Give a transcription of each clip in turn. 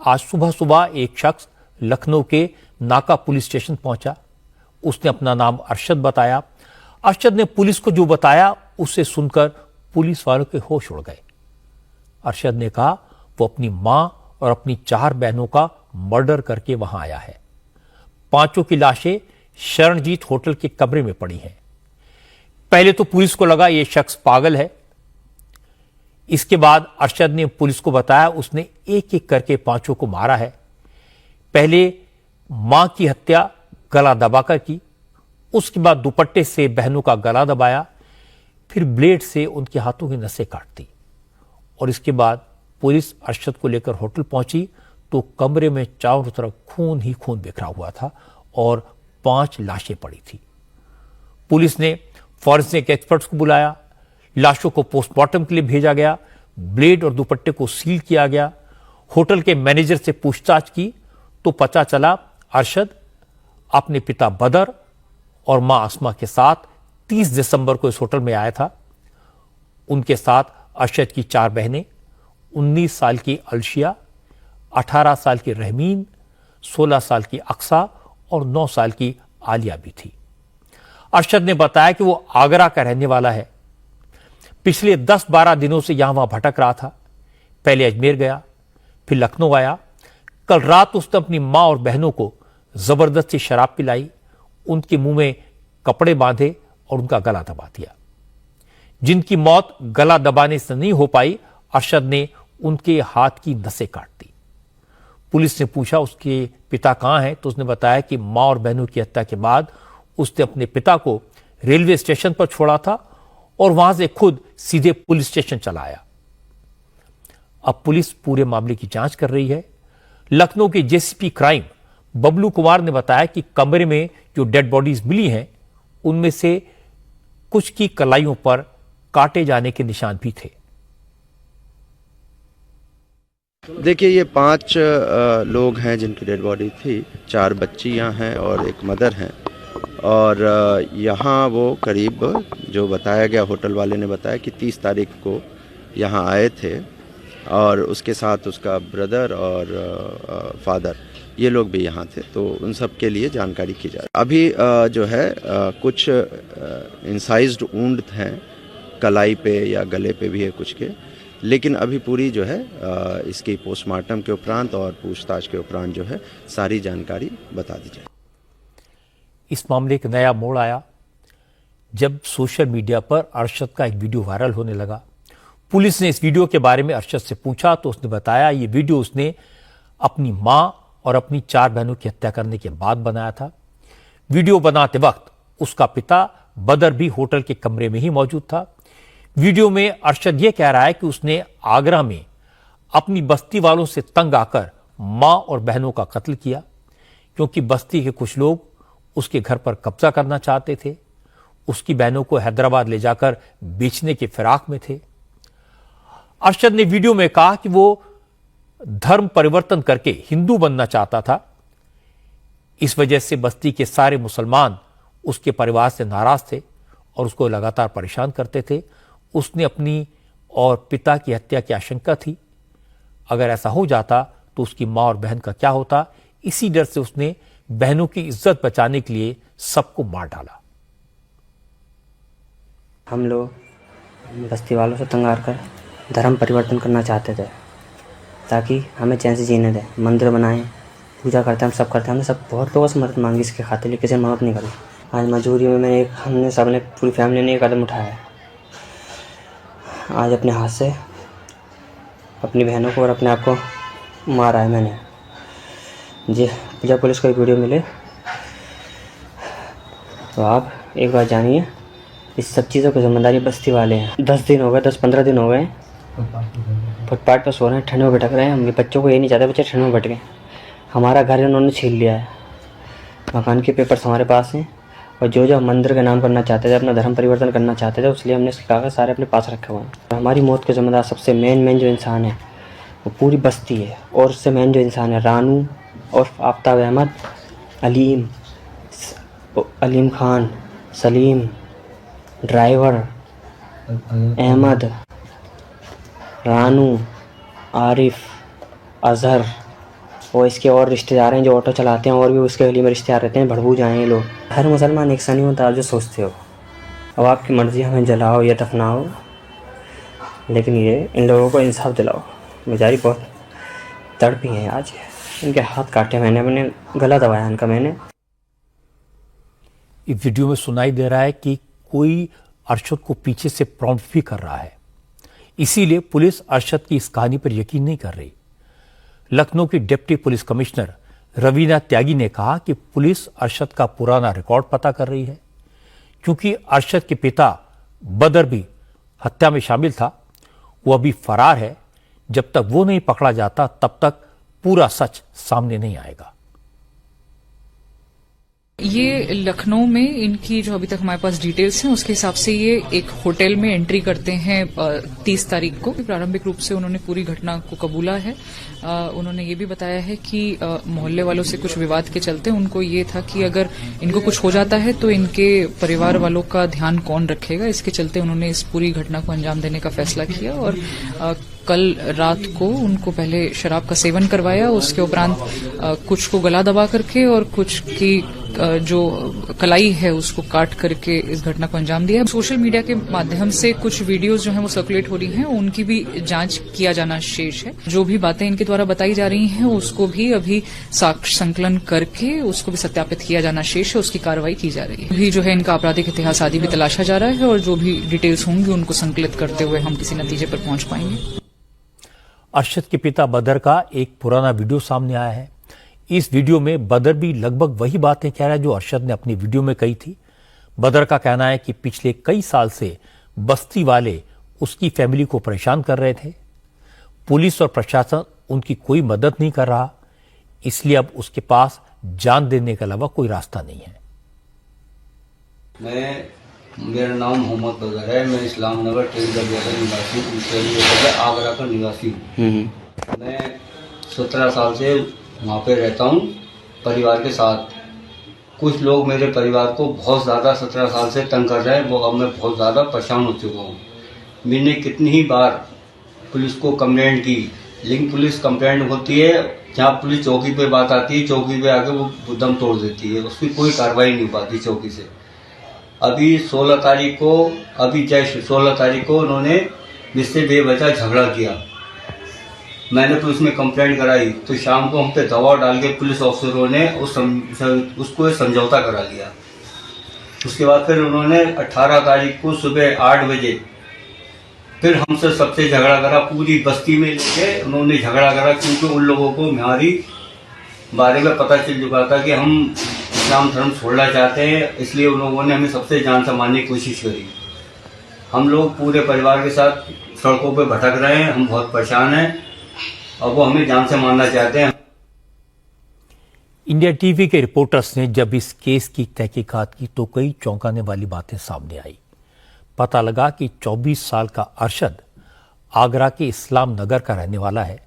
आज सुबह सुबह एक शख्स लखनऊ के नाका पुलिस स्टेशन पहुंचा। उसने अपना नाम अरशद बताया। अरशद ने पुलिस को जो बताया उसे सुनकर पुलिस वालों के होश उड़ गए। अरशद ने कहा वो अपनी मां और अपनी 4 बहनों का मर्डर करके वहां आया है। 5 की लाशें शरणजीत होटल के कमरे में पड़ी हैं। पहले तो पुलिस को लगा यह शख्स पागल है। इसके बाद अरशद ने पुलिस को बताया उसने एक एक करके 5 को मारा है। पहले मां की हत्या गला दबाकर की, उसके बाद दुपट्टे से बहनों का गला दबाया, फिर ब्लेड से उनके हाथों की नसें काट दी। और इसके बाद पुलिस अरशद को लेकर होटल पहुंची तो कमरे में चारों तरफ खून ही खून बिखरा हुआ था और 5 लाशें पड़ी थी। पुलिस ने फॉरेंसिक एक्सपर्ट्स को बुलाया, लाशों को पोस्टमार्टम के लिए भेजा गया, ब्लेड और दुपट्टे को सील किया गया। होटल के मैनेजर से पूछताछ की तो पता चला अरशद अपने पिता बदर और मां अस्मा के साथ 30 दिसंबर को इस होटल में आया था। उनके साथ अरशद की 4 बहनें, 19 साल की अलशिया, 18 साल की रहमीन, 16 साल की अक्सा और 9 साल की आलिया भी थी। अरशद ने बताया कि वो आगरा का रहने वाला है। पिछले 10-12 दिनों से यहां वहां भटक रहा था। पहले अजमेर गया, फिर लखनऊ आया। कल रात उसने अपनी मां और बहनों को जबरदस्ती शराब पिलाई, उनके मुंह में कपड़े बांधे और उनका गला दबा दिया। जिनकी मौत गला दबाने से नहीं हो पाई, अरशद ने उनके हाथ की नसें काट दी। पुलिस ने पूछा उसके पिता कहां हैं तो उसने बताया कि मां और बहनों की हत्या के बाद उसने अपने पिता को रेलवे स्टेशन पर छोड़ा था और वहां से खुद सीधे पुलिस स्टेशन चला आया। अब पुलिस पूरे मामले की जांच कर रही है। लखनऊ के जेसीपी क्राइम बबलू कुमार ने बताया कि कमरे में जो डेड बॉडीज मिली हैं उनमें से कुछ की कलाइयों पर काटे जाने के निशान भी थे। देखिए, ये 5 लोग हैं जिनकी डेड बॉडी थी। 4 बच्चियां हैं और एक मदर हैं। और यहाँ वो करीब जो बताया गया, होटल वाले ने बताया कि 30 तारीख को यहाँ आए थे और उसके साथ उसका ब्रदर और फादर, ये लोग भी यहाँ थे। तो उन सब के लिए जानकारी की जाए। अभी जो है कुछ इंसाइज्ड वुंड हैं, कलाई पे या गले पे भी है कुछ के, लेकिन अभी पूरी जो है इसकी पोस्टमार्टम के उपरांत और पूछताछ के उपरांत जो है सारी जानकारी बता दी जाए। इस मामले का नया मोड़ आया जब सोशल मीडिया पर अरशद का एक वीडियो वायरल होने लगा। पुलिस ने इस वीडियो के बारे में अरशद से पूछा तो उसने बताया ये वीडियो उसने अपनी मां और अपनी 4 बहनों की हत्या करने के बाद बनाया था। वीडियो बनाते वक्त उसका पिता बदर भी होटल के कमरे में ही मौजूद था। वीडियो में अरशद यह कह रहा है कि उसने आगरा में अपनी बस्ती वालों से तंग आकर मां और बहनों का कत्ल किया, क्योंकि बस्ती के कुछ लोग उसके घर पर कब्जा करना चाहते थे। उसकी बहनों को हैदराबाद ले जाकर बेचने के फिराक में थे। अरशद ने वीडियो में कहा कि वो धर्म परिवर्तन करके हिंदू बनना चाहता था। इस वजह से बस्ती के सारे मुसलमान उसके परिवार से नाराज थे और उसको लगातार परेशान करते थे। उसने अपनी और पिता की हत्या की आशंका थी। अगर ऐसा हो जाता तो उसकी मां और बहन का क्या होता, इसी डर से उसने बहनों की इज्जत बचाने के लिए सबको मार डाला। हम लोग बस्ती वालों से तंग आकर धर्म परिवर्तन करना चाहते थे ताकि हमें चैन से जीने दें। मंदिर बनाएं, पूजा करते हैं, हम सब करते हैं। हमने सब बहुत लोगों से मदद मांगी इसके खातिर, लेकिन किसी ने मदद नहीं करी। आज मजबूरी में हमने सबने पूरी फैमिली ने एक कदम उठाया है। आज अपने हाथ से अपनी बहनों को और अपने आप को मारा है मैंने। जी, जब पुलिस को एक वीडियो मिले तो आप एक बार जानिए, इस सब चीज़ों की जिम्मेदारी बस्ती वाले हैं। 10-15 दिन हो गए फुटपाथ पर सो रहे हैं, ठंड में भटक रहे हैं। हम बच्चों को ये नहीं चाहते बच्चे ठंड में भटकें। हमारा घर उन्होंने छीन लिया है, मकान के पेपर्स हमारे पास हैं। और जो जो मंदिर का नाम करना चाहते थे, अपना धर्म परिवर्तन करना चाहते थे, इसलिए हमने इसके कागज सारे अपने पास रखे हुए हैं। हमारी मौत के जिम्मेदार सबसे मेन जो इंसान है वो पूरी बस्ती है। और उससे मेन जो इंसान है रानू और आफ्ताब अहमद, अलीम खान, सलीम, ड्राइवर अहमद, रानू, आरिफ, अजहर, और इसके और रिश्तेदार हैं जो ऑटो चलाते हैं और भी उसके गली में रिश्तेदार रहते हैं, भड़बू जाए ये लोग। हर मुसलमान एक सा नहीं होता, आप जो सोचते हो। अब आपकी मर्ज़ी, हमें जलाओ या दफनाओ, लेकिन ये इन लोगों को इंसाफ दिलाओ। बेचारी बहुत तड़पी हैं आज, इनके हाथ काटे मैंने गला दबाया इनका मैंने। इस वीडियो में सुनाई दे रहा है कि कोई अरशद को पीछे से प्रॉम्प्ट भी कर रहा है, इसीलिए पुलिस अरशद की इस कहानी पर यकीन नहीं कर रही। लखनऊ की डिप्टी पुलिस कमिश्नर रवीना त्यागी ने कहा कि पुलिस अरशद का पुराना रिकॉर्ड पता कर रही है, क्योंकि अरशद के पिता बदर भी हत्या में शामिल था। वो अभी फरार है। जब तक वो नहीं पकड़ा जाता तब तक पूरा सच सामने नहीं आएगा। ये लखनऊ में इनकी जो अभी तक हमारे पास डिटेल्स हैं उसके हिसाब से ये एक होटल में एंट्री करते हैं 30 तारीख को। प्रारंभिक रूप से उन्होंने पूरी घटना को कबूला है। उन्होंने ये भी बताया है कि मोहल्ले वालों से कुछ विवाद के चलते उनको ये था कि अगर इनको कुछ हो जाता है तो इनके परिवार वालों का ध्यान कौन रखेगा। इसके चलते उन्होंने इस पूरी घटना को अंजाम देने का फैसला किया और कल रात को उनको पहले शराब का सेवन करवाया, उसके उपरांत कुछ को गला दबा करके और कुछ की जो कलाई है उसको काट करके इस घटना को अंजाम दिया। सोशल मीडिया के माध्यम से कुछ वीडियोस जो हैं वो सर्कुलेट हो रही हैं, उनकी भी जांच किया जाना शेष है। जो भी बातें इनके द्वारा बताई जा रही हैं उसको भी अभी साक्ष्य संकलन करके उसको भी सत्यापित किया जाना शेष है, उसकी कार्रवाई की जा रही है। अभी जो है इनका आपराधिक इतिहास आदि भी तलाशा जा रहा है और जो भी डिटेल्स होंगी उनको संकलित करते हुए हम किसी नतीजे पर पहुंच पाएंगे। अरशद के पिता बदर का एक पुराना वीडियो सामने आया है। इस वीडियो में बदर भी लगभग वही बातें कह रहा है जो अरशद ने अपनी वीडियो में कही थी। बदर का कहना है कि पिछले कई साल से बस्ती वाले उसकी फैमिली को परेशान कर रहे थे। पुलिस और प्रशासन उनकी कोई मदद नहीं कर रहा, इसलिए अब उसके पास जान देने के अलावा कोई रास्ता नहीं है। मेरा नाम मोहम्मद बदर है। मैं इस्लाम नगर निवासी आगरा का निवासी हूँ। मैं 17 साल से वहाँ पे रहता हूँ परिवार के साथ। कुछ लोग मेरे परिवार को बहुत ज़्यादा 17 साल से तंग कर रहे हैं, वो अब मैं बहुत ज़्यादा परेशान हो चुका हूँ। मैंने कितनी ही बार पुलिस को कंप्लेंट की, लेकिन पुलिस कंप्लेंट होती है, जहाँ पुलिस चौकी पे बात आती है चौकी पे आके वो दम तोड़ देती है, उसकी कोई कार्रवाई नहीं हो पाती चौकी से। अभी 16 तारीख को उन्होंने मुझसे बेवजह झगड़ा किया। मैंने पुलिस में कंप्लेंट कराई तो शाम को हम पे दबाव डाल के पुलिस ऑफिसरों ने उसको समझौता करा लिया। उसके बाद फिर उन्होंने 18 तारीख को सुबह 8 बजे फिर हमसे सबसे झगड़ा करा, पूरी बस्ती में लेके उन्होंने झगड़ा करा, क्योंकि उन लोगों को हमारी बारे में पता चल चुका था कि हम इस्लाम धर्म छोड़ना चाहते हैं, इसलिए उन लोगों ने हमें सबसे जान से मारने की कोशिश करी। हम लोग पूरे परिवार के साथ सड़कों पे भटक रहे हैं, हम बहुत परेशान हैं और वो हमें जान से मारना चाहते हैं। इंडिया टीवी के रिपोर्टर्स ने जब इस केस की तहकीकात की तो कई चौंकाने वाली बातें सामने आई। पता लगा कि 24 साल का अरशद आगरा के इस्लाम नगर का रहने वाला है।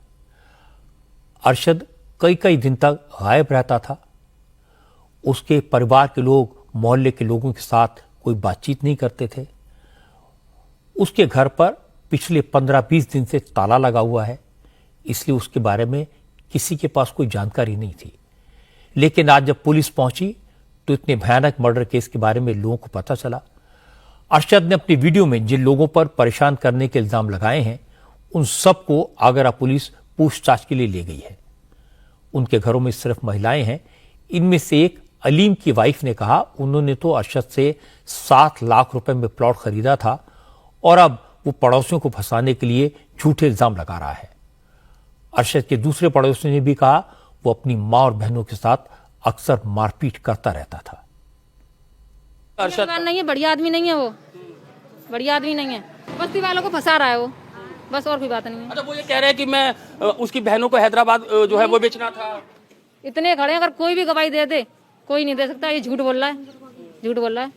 अरशद कई दिन तक गायब रहता था। उसके परिवार के लोग मोहल्ले के लोगों के साथ कोई बातचीत नहीं करते थे। उसके घर पर पिछले 15-20 दिन से ताला लगा हुआ है, इसलिए उसके बारे में किसी के पास कोई जानकारी नहीं थी। लेकिन आज जब पुलिस पहुंची तो इतने भयानक मर्डर केस के बारे में लोगों को पता चला। अरशद ने अपनी वीडियो में जिन लोगों पर परेशान करने के इल्जाम लगाए हैं, उन सबको आगरा पुलिस पूछताछ के लिए ले गई है। उनके घरों में सिर्फ महिलाएं हैं। इनमें से एक अलीम की वाइफ ने कहा उन्होंने तो अरशद से 7 लाख रुपए में प्लॉट खरीदा था और अब वो पड़ोसियों को फंसाने के लिए झूठे इल्जाम लगा रहा है। अरशद के दूसरे पड़ोसियों ने भी कहा वो अपनी मां और बहनों के साथ अक्सर मारपीट करता रहता था। अरशद नहीं है, बढ़िया आदमी नहीं है, वो बढ़िया आदमी नहीं है, बस्ती वालों को फंसा रहा है वो, बस और कोई बात नहीं है। अच्छा, वो ये कह रहे हैं कि मैं उसकी बहनों को हैदराबाद जो है वो बेचना था। इतने खड़े हैं, अगर कोई भी गवाही दे दे कोई नहीं दे सकता। ये झूठ बोल रहा है, झूठ बोल रहा है,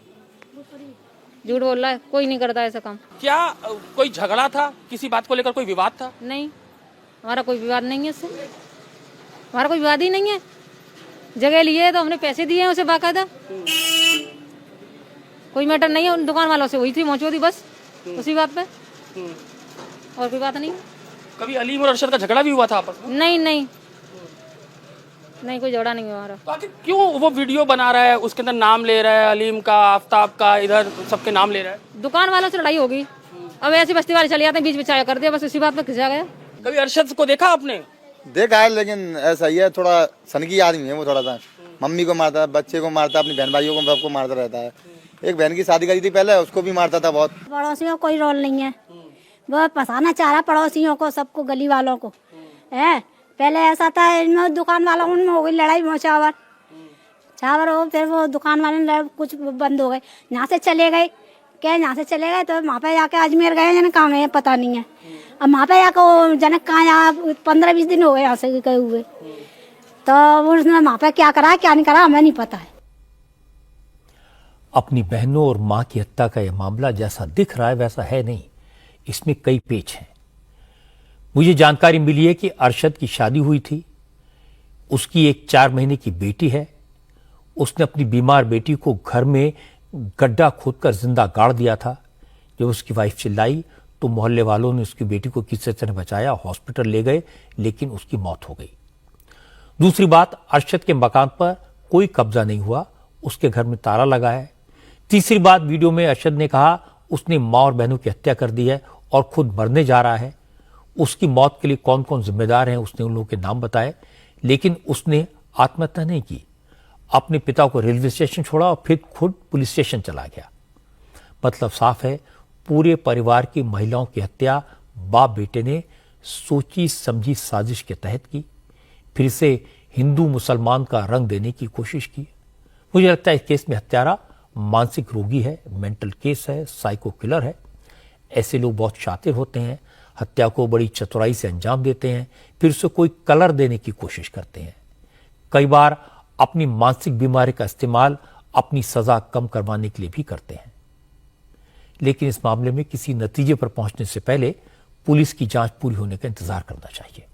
झूठ बोल रहा है, कोई नहीं करता ऐसा काम। क्या कोई झगड़ा था, किसी बात को लेकर कोई विवाद था? नहीं, हमारा कोई विवाद नहीं है इससे, हमारा कोई विवाद ही नहीं है। जगह लिए तो हमने पैसे दिए हैं उसे बाकायदा, कोई मैटर नहीं है। उन दुकान वालों से हुई थी मौजूदी, बस उसी बात पे, और कोई बात नहीं। कभी अलीम और अरशद का झगड़ा भी हुआ था आपस में? नहीं, नहीं कोई झगड़ा नहीं हुआ हमारा। तो आखिर क्यों वो वीडियो बना रहा है, उसके अंदर नाम ले रहा है, अलीम का, आफ्ताब का, इधर सबके नाम ले रहा है? दुकान वालों से लड़ाई होगी, अब ऐसी बस्ती वाले चले जाते हैं, बीच में चाय कर दिया, बस उसी बात पे खिंचा गया। कभी अरशद को देखा आपने? देखा है, लेकिन ऐसा ही है, थोड़ा सनकी आदमी है वो, थोड़ा सा मम्मी को मारता है, बच्चे को मारता है, अपनी बहन भाइयों को सबको मारता रहता है। एक बहन की शादी करी थी पहले, उसको भी मारता था बहुत। पड़ोसियों को कोई रोल नहीं है, वो फंसाना चाह रहा पड़ोसियों को, सबको, गली वालों को है। पहले ऐसा था, इनमें दुकान वालों उनमें हो गई लड़ाई, चावर हो, फिर वो दुकान वाले कुछ बंद हो गए, यहाँ से चले गए, क्या यहाँ से चले गए तो वहाँ पे जाके अजमेर गए, जन कहाँ गए पता नहीं है। अब वहाँ पे जाकर जनक कहाँ, यहाँ 15-20 दिन हो गए यहाँ से गए हुए, तो उसने वहाँ पे क्या करा क्या नहीं करा हमें नहीं पता है। अपनी बहनों और मां की हत्या का यह मामला जैसा दिख रहा है वैसा है नहीं, इसमें कई पेच हैं। मुझे जानकारी मिली है कि अरशद की शादी हुई थी, उसकी एक 4 महीने की बेटी है। उसने अपनी बीमार बेटी को घर में गड्ढा खोदकर जिंदा गाड़ दिया था। जब उसकी वाइफ चिल्लाई तो मोहल्ले वालों ने उसकी बेटी को किसी तरह बचाया, हॉस्पिटल ले गए, लेकिन उसकी मौत हो गई। दूसरी बात, अरशद के मकान पर कोई कब्जा नहीं हुआ, उसके घर में ताला लगा है। तीसरी बात, वीडियो में अरशद ने कहा उसने मां और बहनों की हत्या कर दी है और खुद मरने जा रहा है। उसकी मौत के लिए कौन कौन जिम्मेदार हैं उसने उन लोगों के नाम बताए, लेकिन उसने आत्महत्या नहीं की। अपने पिता को रेलवे स्टेशन छोड़ा और फिर खुद पुलिस स्टेशन चला गया। मतलब साफ है, पूरे परिवार की महिलाओं की हत्या बाप बेटे ने सोची समझी साजिश के तहत की, फिर से हिंदू मुसलमान का रंग देने की कोशिश की। मुझे लगता है इस केस में हत्यारा मानसिक रोगी है, मेंटल केस है, साइको किलर है। ऐसे लोग बहुत शातिर होते हैं, हत्या को बड़ी चतुराई से अंजाम देते हैं, फिर उसे कोई कलर देने की कोशिश करते हैं। कई बार अपनी मानसिक बीमारी का इस्तेमाल अपनी सजा कम करवाने के लिए भी करते हैं। लेकिन इस मामले में किसी नतीजे पर पहुंचने से पहले पुलिस की जांच पूरी होने का इंतजार करना चाहिए।